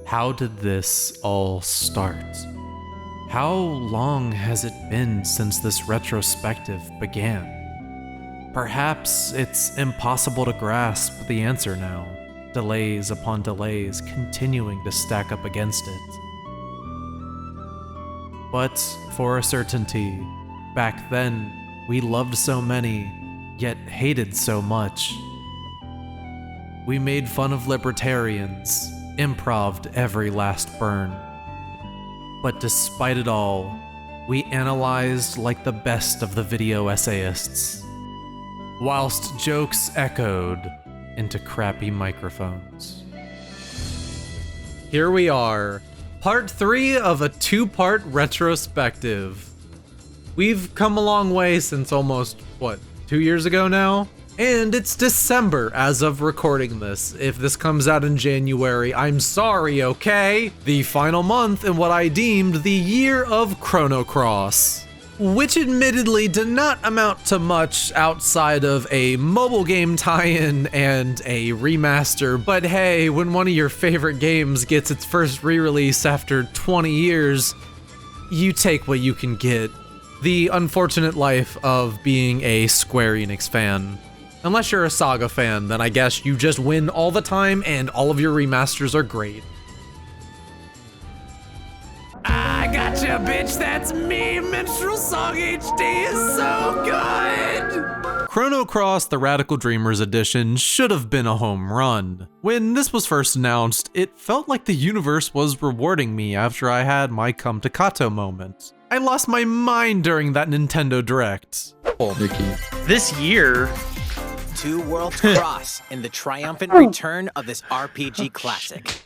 How did this all start? How long has it been since this retrospective began? Perhaps it's impossible to grasp the answer now, delays upon delays continuing to stack up against it. But for a certainty, back then, we loved so many, yet hated so much. We made fun of libertarians, improv'd every last burn. But despite it all, we analyzed like the best of the video essayists, whilst jokes echoed into crappy microphones. Here we are, part 3 of a 2-part retrospective. We've come a long way since almost, 2 years ago now? And it's December as of recording this. If this comes out in January, I'm sorry, okay? The final month in what I deemed the year of Chrono Cross, which admittedly did not amount to much outside of a mobile game tie-in and a remaster, but hey, when one of your favorite games gets its first re-release after 20 years, you take what you can get. The unfortunate life of being a Square Enix fan. Unless you're a Saga fan, then I guess you just win all the time and all of your remasters are great. I gotcha, bitch, that's me! Minstrel Song HD is so good! Chrono Cross The Radical Dreamers Edition should have been a home run. When this was first announced, it felt like the universe was rewarding me after I had my come to Kato moment. I lost my mind during that Nintendo Direct. This year, Two worlds cross in the triumphant return of this RPG classic.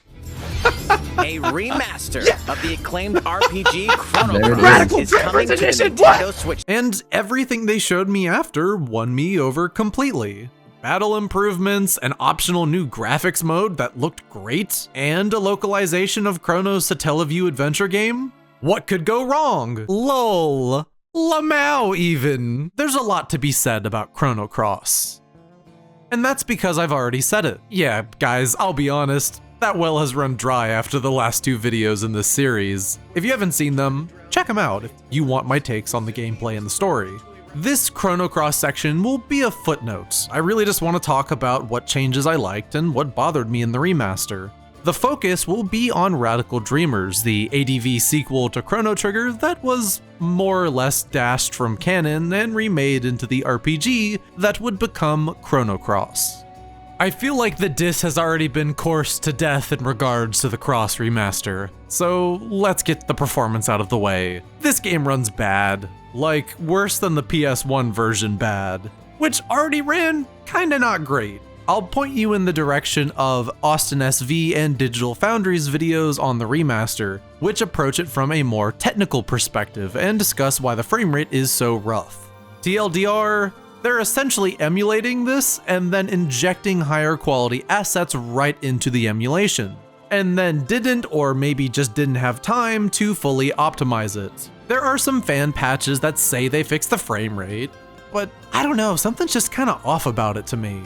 A remaster of the acclaimed RPG Chrono Cross is coming to the Nintendo Switch. And everything they showed me after won me over completely. Battle improvements, an optional new graphics mode that looked great, and a localization of Chrono's Satellaview adventure game? What could go wrong? LOL. Lamau even. There's a lot to be said about Chrono Cross. And that's because I've already said it. Yeah, guys, I'll be honest, that well has run dry after the last 2 videos in this series. If you haven't seen them, check them out if you want my takes on the gameplay and the story. This Chrono Cross section will be a footnote. I really just want to talk about what changes I liked and what bothered me in the remaster. The focus will be on Radical Dreamers, the ADV sequel to Chrono Trigger that was more or less dashed from canon and remade into the RPG that would become Chrono Cross. I feel like the diss has already been coursed to death in regards to the Cross remaster, so let's get the performance out of the way. This game runs bad, like worse than the PS1 version bad, which already ran kinda not great. I'll point you in the direction of Austin SV and Digital Foundry's videos on the remaster, which approach it from a more technical perspective and discuss why the frame rate is so rough. TLDR, they're essentially emulating this and then injecting higher quality assets right into the emulation, and then didn't or maybe just didn't have time to fully optimize it. There are some fan patches that say they fixed the frame rate, but I don't know, something's just kinda off about it to me.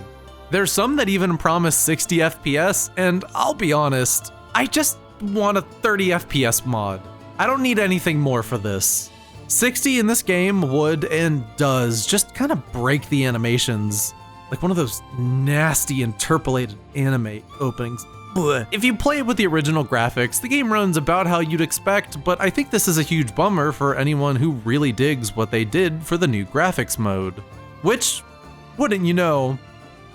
There's some that even promise 60 FPS, and I'll be honest, I just want a 30 FPS mod. I don't need anything more for this. 60 in this game would and does just kind of break the animations, like one of those nasty interpolated anime openings. Blech. If you play it with the original graphics, the game runs about how you'd expect, but I think this is a huge bummer for anyone who really digs what they did for the new graphics mode. Which, wouldn't you know,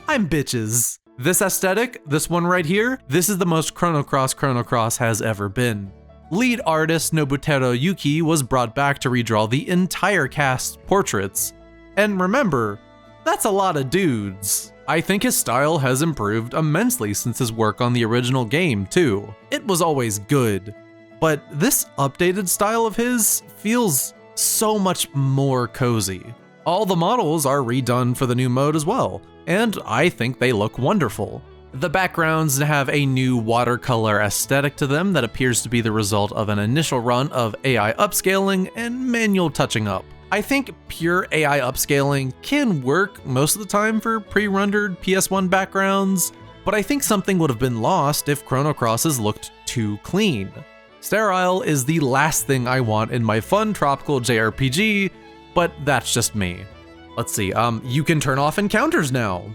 I'm bitches. This aesthetic, this one right here, this is the most Chrono Cross has ever been. Lead artist Nobutaro Yuki was brought back to redraw the entire cast's portraits. And remember, that's a lot of dudes. I think his style has improved immensely since his work on the original game too. It was always good, but this updated style of his feels so much more cozy. All the models are redone for the new mode as well, and I think they look wonderful. The backgrounds have a new watercolor aesthetic to them that appears to be the result of an initial run of AI upscaling and manual touching up. I think pure AI upscaling can work most of the time for pre-rendered PS1 backgrounds, but I think something would have been lost if Chrono Crosses looked too clean. Sterile is the last thing I want in my fun tropical JRPG, but that's just me. Let's see, you can turn off encounters now.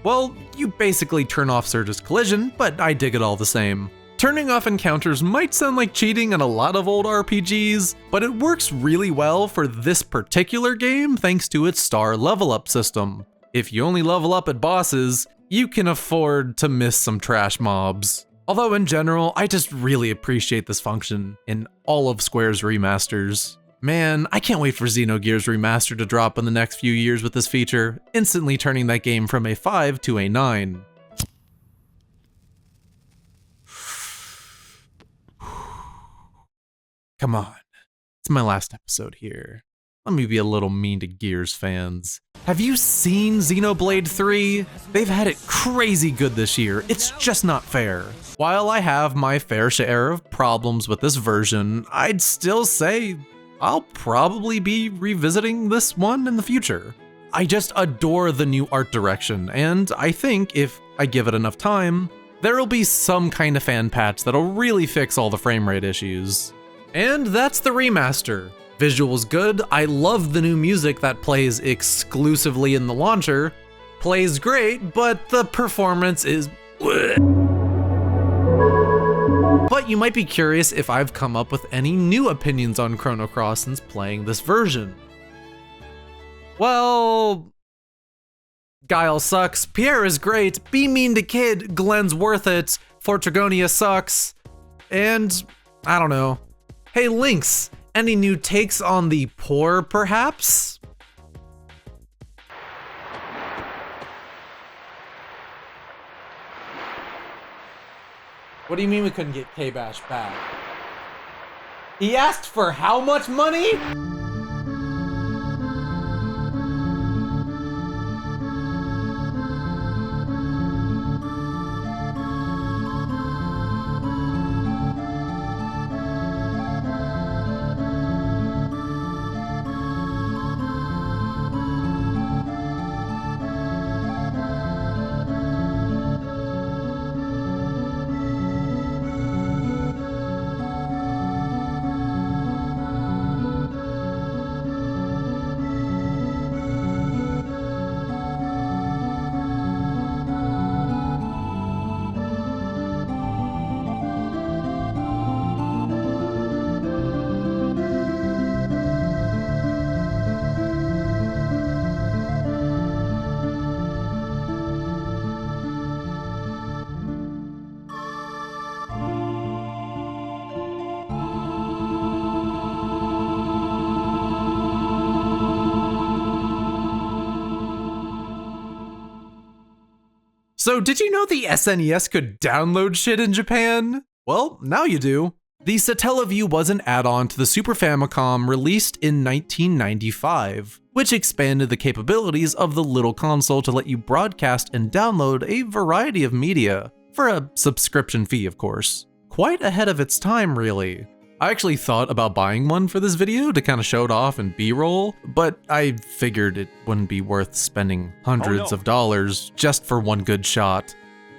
Well, you basically turn off Surge's collision, but I dig it all the same. Turning off encounters might sound like cheating in a lot of old RPGs, but it works really well for this particular game thanks to its star level up system. If you only level up at bosses, you can afford to miss some trash mobs. Although in general, I just really appreciate this function in all of Square's remasters. Man, I can't wait for Xenogears Remaster to drop in the next few years with this feature, instantly turning that game from a 5 to a 9. Come on, it's my last episode here. Let me be a little mean to Gears fans. Have you seen Xenoblade 3? They've had it crazy good this year, it's just not fair. While I have my fair share of problems with this version, I'd still say I'll probably be revisiting this one in the future. I just adore the new art direction, and I think if I give it enough time, there'll be some kind of fan patch that'll really fix all the frame rate issues. And that's the remaster. Visuals good, I love the new music that plays exclusively in the launcher. Plays great, but the performance is But you might be curious if I've come up with any new opinions on Chrono Cross since playing this version. Well, Guile sucks, Pierre is great, Be Mean to Kid, Glenn's worth it, Fortragonia sucks, and I don't know. Hey Lynx, any new takes on the poor, perhaps? What do you mean we couldn't get K-Bash back? He asked for how much money? So did you know the SNES could download shit in Japan? Well, now you do. The Satellaview was an add-on to the Super Famicom released in 1995, which expanded the capabilities of the little console to let you broadcast and download a variety of media, for a subscription fee of course. Quite ahead of its time really. I actually thought about buying one for this video to kind of show it off in B-roll, but I figured it wouldn't be worth spending hundreds of dollars just for one good shot.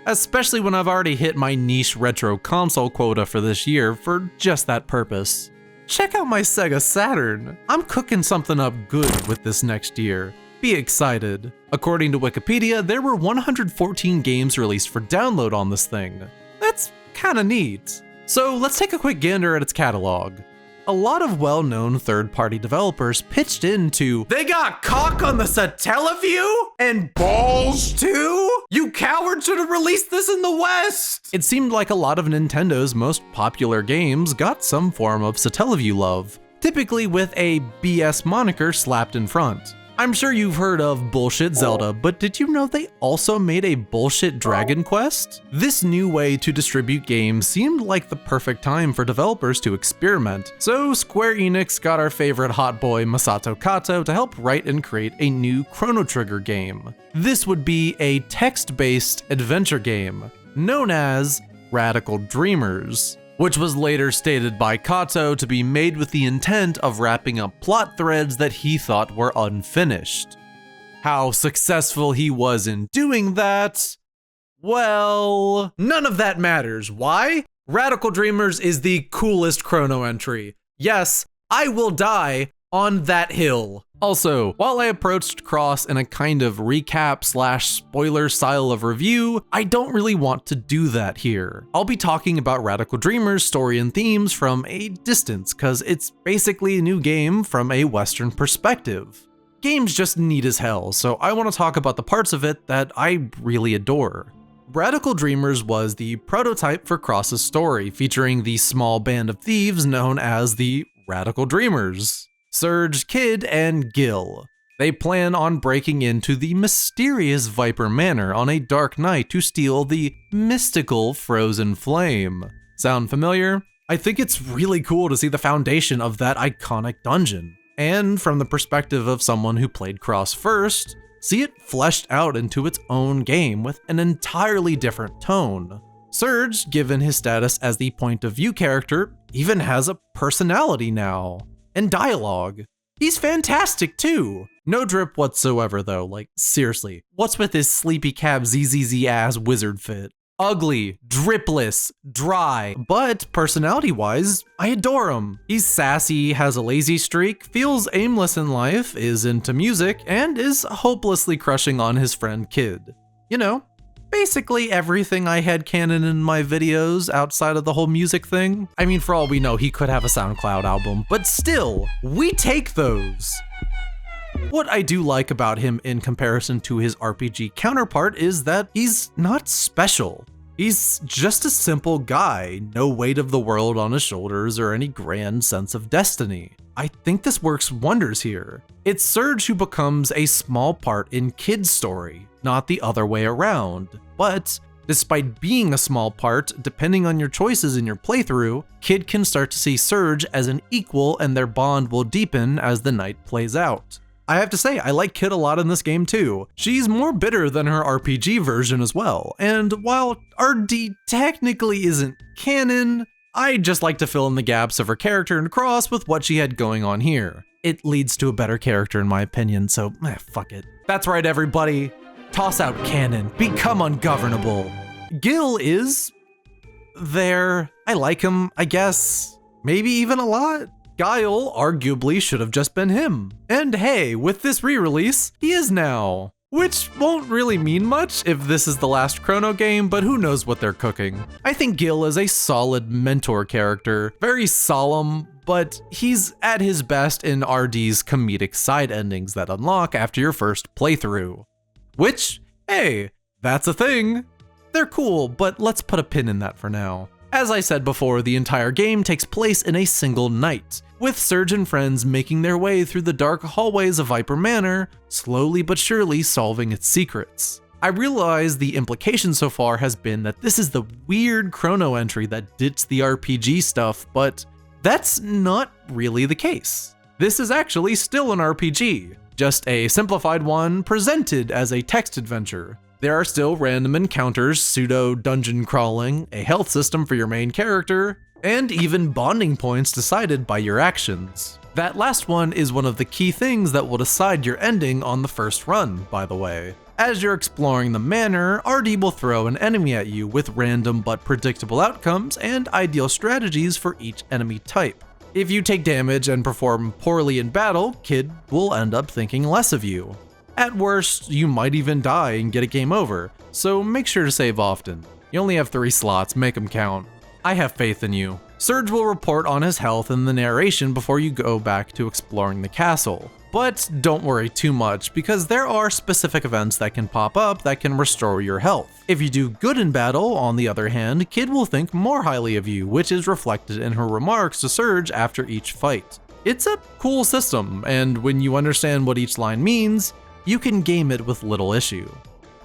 Especially when I've already hit my niche retro console quota for this year for just that purpose. Check out my Sega Saturn. I'm cooking something up good with this next year. Be excited. According to Wikipedia, there were 114 games released for download on this thing. That's kinda neat. So let's take a quick gander at its catalog. A lot of well-known third-party developers pitched into, they got cock on the Satellaview? And balls too? You cowards should have released this in the West! It seemed like a lot of Nintendo's most popular games got some form of Satellaview love, typically with a BS moniker slapped in front. I'm sure you've heard of Bullshit Zelda, but did you know they also made a Bullshit Dragon Quest? This new way to distribute games seemed like the perfect time for developers to experiment, so Square Enix got our favorite hot boy Masato Kato to help write and create a new Chrono Trigger game. This would be a text-based adventure game, known as Radical Dreamers, which was later stated by Kato to be made with the intent of wrapping up plot threads that he thought were unfinished. How successful he was in doing that? Well, none of that matters. Why? Radical Dreamers is the coolest Chrono entry. Yes, I will die on that hill. Also, while I approached Cross in a kind of recap/spoiler style of review, I don't really want to do that here. I'll be talking about Radical Dreamers' story and themes from a distance, cause it's basically a new game from a Western perspective. Game's just neat as hell, so I want to talk about the parts of it that I really adore. Radical Dreamers was the prototype for Cross's story, featuring the small band of thieves known as the Radical Dreamers. Surge, Kid, and Gil. They plan on breaking into the mysterious Viper Manor on a dark night to steal the mystical Frozen Flame. Sound familiar? I think it's really cool to see the foundation of that iconic dungeon. And from the perspective of someone who played Cross first, see it fleshed out into its own game with an entirely different tone. Surge, given his status as the point of view character, even has a personality now. And dialogue. He's fantastic too. No drip whatsoever though, like seriously, what's with his sleepy cab ZZZ ass wizard fit? Ugly, dripless, dry, but personality-wise, I adore him. He's sassy, has a lazy streak, feels aimless in life, is into music, and is hopelessly crushing on his friend Kid. You know, basically everything I had canon in my videos outside of the whole music thing. I mean, for all we know, he could have a SoundCloud album, but still, we take those. What I do like about him in comparison to his RPG counterpart is that he's not special. He's just a simple guy, no weight of the world on his shoulders or any grand sense of destiny. I think this works wonders here. It's Surge who becomes a small part in Kid's story, not the other way around. But despite being a small part, depending on your choices in your playthrough, Kid can start to see Surge as an equal and their bond will deepen as the night plays out. I have to say, I like Kid a lot in this game too. She's more bitter than her RPG version as well, and while RD technically isn't canon, I just like to fill in the gaps of her character in Cross with what she had going on here. It leads to a better character in my opinion, so fuck it. That's right everybody, toss out canon, become ungovernable. Gil is there. I like him, I guess, maybe even a lot. Guile arguably should have just been him. And hey, with this re-release, he is now. Which won't really mean much if this is the last Chrono game, but who knows what they're cooking. I think Gil is a solid mentor character, very solemn, but he's at his best in RD's comedic side endings that unlock after your first playthrough. Which, hey, that's a thing. They're cool, but let's put a pin in that for now. As I said before, the entire game takes place in a single night, with Surge and friends making their way through the dark hallways of Viper Manor, slowly but surely solving its secrets. I realize the implication so far has been that this is the weird Chrono entry that ditched the RPG stuff, but that's not really the case. This is actually still an RPG, just a simplified one presented as a text adventure. There are still random encounters, pseudo-dungeon crawling, a health system for your main character, and even bonding points decided by your actions. That last one is one of the key things that will decide your ending on the first run, by the way. As you're exploring the manor, RD will throw an enemy at you with random but predictable outcomes and ideal strategies for each enemy type. If you take damage and perform poorly in battle, Kid will end up thinking less of you. At worst, you might even die and get a game over, so make sure to save often. You only have 3 slots, make them count. I have faith in you. Surge will report on his health in the narration before you go back to exploring the castle. But don't worry too much, because there are specific events that can pop up that can restore your health. If you do good in battle, on the other hand, Kid will think more highly of you, which is reflected in her remarks to Surge after each fight. It's a cool system, and when you understand what each line means, you can game it with little issue.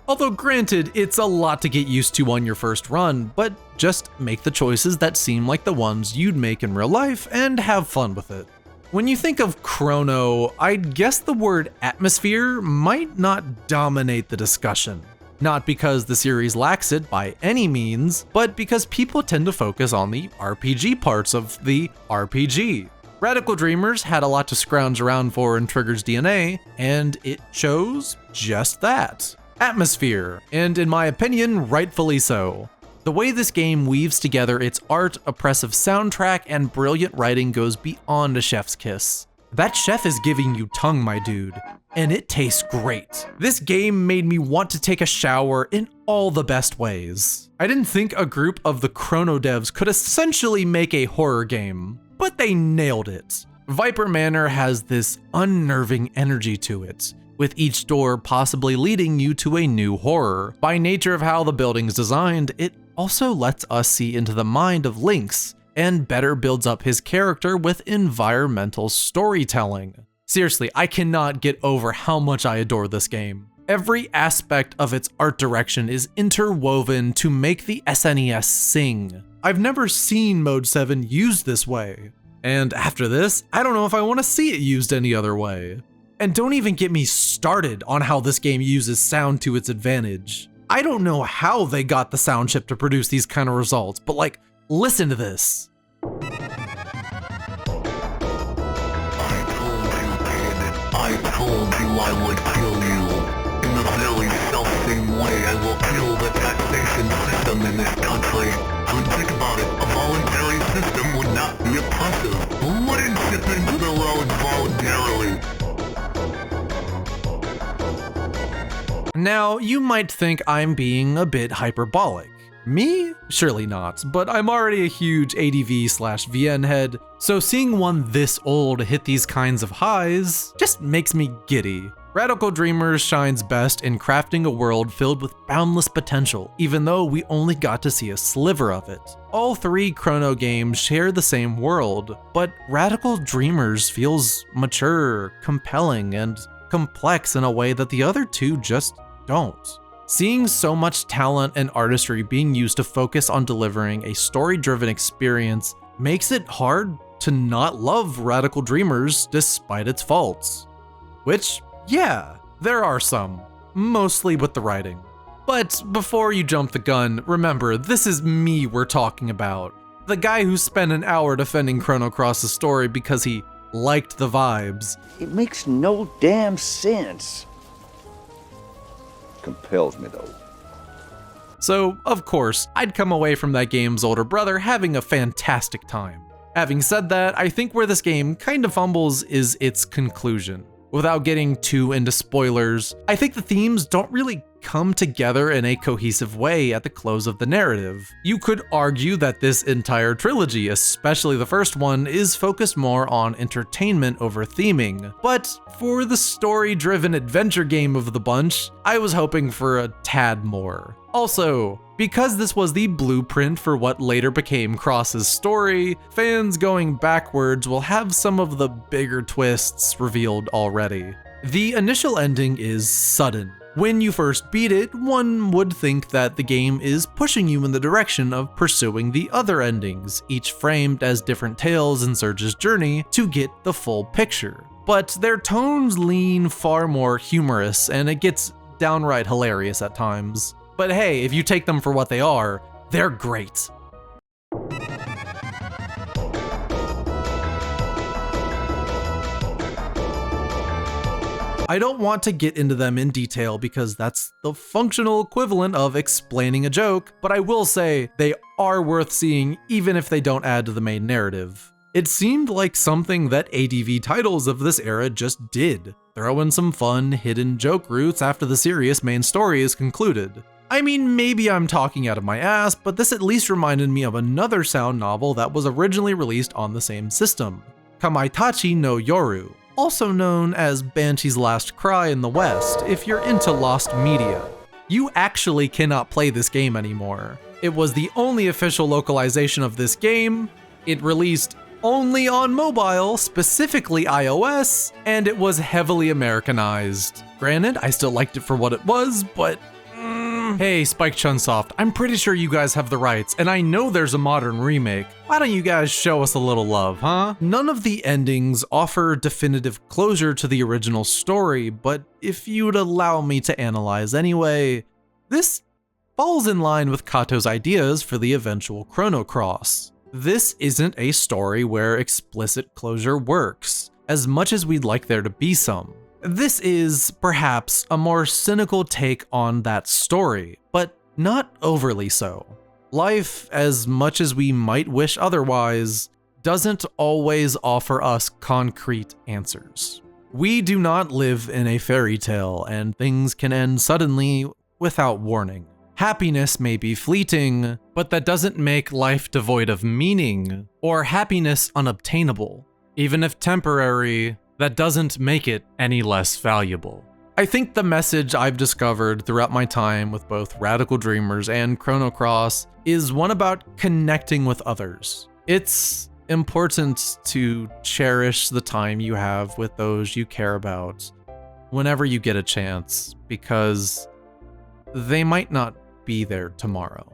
Although granted, it's a lot to get used to on your first run, but just make the choices that seem like the ones you'd make in real life and have fun with it. When you think of Chrono, I'd guess the word atmosphere might not dominate the discussion. Not because the series lacks it by any means, but because people tend to focus on the RPG parts of the RPG. Radical Dreamers had a lot to scrounge around for in Trigger's DNA, and it chose just that. Atmosphere, and in my opinion, rightfully so. The way this game weaves together its art, oppressive soundtrack, and brilliant writing goes beyond a chef's kiss. That chef is giving you tongue, my dude, and it tastes great. This game made me want to take a shower in all the best ways. I didn't think a group of the Chrono devs could essentially make a horror game, but they nailed it. Viper Manor has this unnerving energy to it, with each door possibly leading you to a new horror. By nature of how the building's designed, it also lets us see into the mind of Lynx, and better builds up his character with environmental storytelling. Seriously, I cannot get over how much I adore this game. Every aspect of its art direction is interwoven to make the SNES sing. I've never seen Mode 7 used this way, and after this, I don't know if I want to see it used any other way. And don't even get me started on how this game uses sound to its advantage. I don't know how they got the sound chip to produce these kind of results, but like, listen to this. I told you I would kill you. In the very self-same way I will kill the taxation system in this country. I mean, think about it. A voluntary system would not be oppressive. Who wouldn't chip into the road voluntarily? Now, you might think I'm being a bit hyperbolic. Me? Surely not, but I'm already a huge ADV/VN head, so seeing one this old hit these kinds of highs just makes me giddy. Radical Dreamers shines best in crafting a world filled with boundless potential, even though we only got to see a sliver of it. All three Chrono games share the same world, but Radical Dreamers feels mature, compelling, and complex in a way that the other two just don't. Seeing so much talent and artistry being used to focus on delivering a story-driven experience makes it hard to not love Radical Dreamers despite its faults. Which, yeah, there are some, mostly with the writing. But before you jump the gun, remember, this is me we're talking about. The guy who spent an hour defending Chrono Cross's story because he liked the vibes. It makes no damn sense. Compels me though. So, of course, I'd come away from that game's older brother having a fantastic time. Having said that, I think where this game kind of fumbles is its conclusion. Without getting too into spoilers, I think the themes don't really come together in a cohesive way at the close of the narrative. You could argue that this entire trilogy, especially the first one, is focused more on entertainment over theming, but for the story-driven adventure game of the bunch, I was hoping for a tad more. Also, because this was the blueprint for what later became Cross's story, fans going backwards will have some of the bigger twists revealed already. The initial ending is sudden. When you first beat it, one would think that the game is pushing you in the direction of pursuing the other endings, each framed as different tales in Surge's journey to get the full picture. But their tones lean far more humorous, and it gets downright hilarious at times. But hey, if you take them for what they are, they're great. I don't want to get into them in detail because that's the functional equivalent of explaining a joke, but I will say they are worth seeing even if they don't add to the main narrative. It seemed like something that ADV titles of this era just did, throw in some fun, hidden joke routes after the serious main story is concluded. I mean, maybe I'm talking out of my ass, but this at least reminded me of another sound novel that was originally released on the same system, Kamaitachi no Yoru, also known as Banshee's Last Cry in the West if you're into lost media. You actually cannot play this game anymore. It was the only official localization of this game, it released only on mobile, specifically iOS, and it was heavily Americanized. Granted, I still liked it for what it was, but hey, Spike Chunsoft, I'm pretty sure you guys have the rights, and I know there's a modern remake. Why don't you guys show us a little love, huh? None of the endings offer definitive closure to the original story, but if you'd allow me to analyze anyway, this falls in line with Kato's ideas for the eventual Chrono Cross. This isn't a story where explicit closure works, as much as we'd like there to be some. This is, perhaps, a more cynical take on that story, but not overly so. Life, as much as we might wish otherwise, doesn't always offer us concrete answers. We do not live in a fairy tale, and things can end suddenly without warning. Happiness may be fleeting, but that doesn't make life devoid of meaning, or happiness unobtainable. Even if temporary, that doesn't make it any less valuable. I think the message I've discovered throughout my time with both Radical Dreamers and Chrono Cross is one about connecting with others. It's important to cherish the time you have with those you care about whenever you get a chance, because they might not be there tomorrow.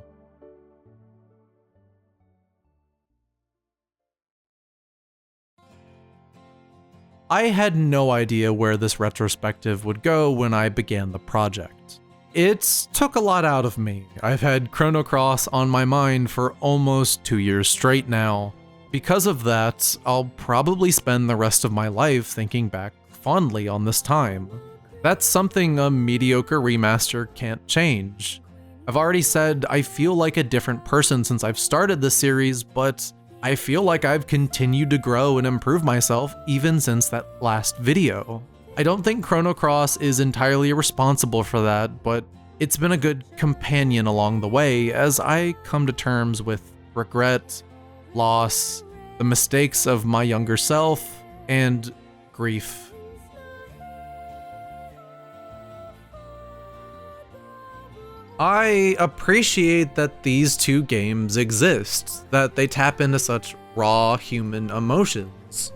I had no idea where this retrospective would go when I began the project. It took a lot out of me. I've had Chrono Cross on my mind for almost 2 years straight now. Because of that, I'll probably spend the rest of my life thinking back fondly on this time. That's something a mediocre remaster can't change. I've already said I feel like a different person since I've started this series, but I feel like I've continued to grow and improve myself even since that last video. I don't think Chrono Cross is entirely responsible for that, but it's been a good companion along the way as I come to terms with regret, loss, the mistakes of my younger self, and grief. I appreciate that these two games exist, that they tap into such raw human emotions,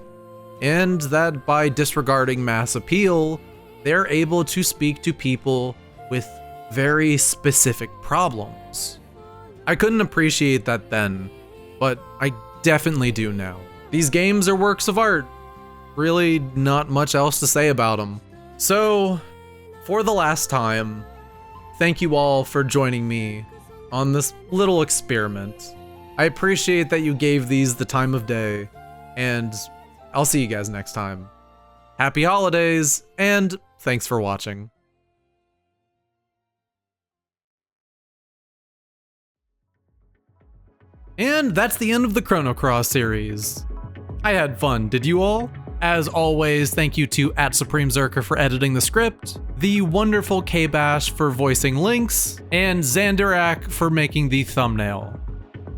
and that by disregarding mass appeal, they're able to speak to people with very specific problems. I couldn't appreciate that then, but I definitely do now. These games are works of art. Really not much else to say about them. So, for the last time, thank you all for joining me on this little experiment. I appreciate that you gave these the time of day, and I'll see you guys next time. Happy holidays, and thanks for watching. And that's the end of the Chrono Cross series. I had fun, did you all? As always, thank you to @SupremeZerker for editing the script, the wonderful K-Bash for voicing Lynx, and Xanderak for making the thumbnail.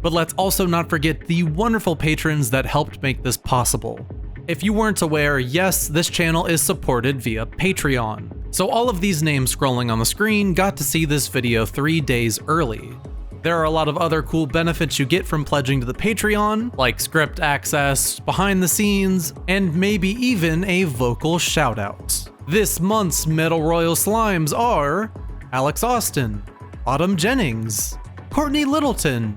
But let's also not forget the wonderful patrons that helped make this possible. If you weren't aware, yes, this channel is supported via Patreon. So all of these names scrolling on the screen got to see this video 3 days early. There are a lot of other cool benefits you get from pledging to the Patreon, like script access, behind the scenes, and maybe even a vocal shoutout. This month's Metal Royal Slimes are Alex Austin, Autumn Jennings, Courtney Littleton,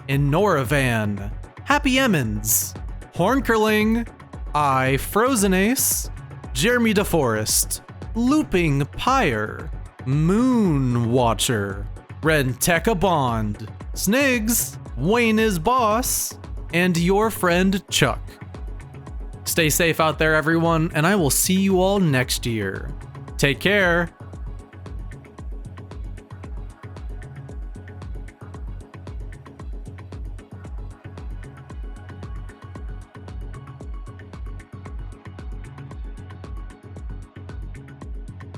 Inoravan, Happy Emmons, Hornkerling, I Frozen Ace, Jeremy DeForest, Looping Pyre, Moon Watcher, Renteka Bond, Snigs, Wayne is Boss, and your friend Chuck. Stay safe out there, everyone, and I will see you all next year. Take care.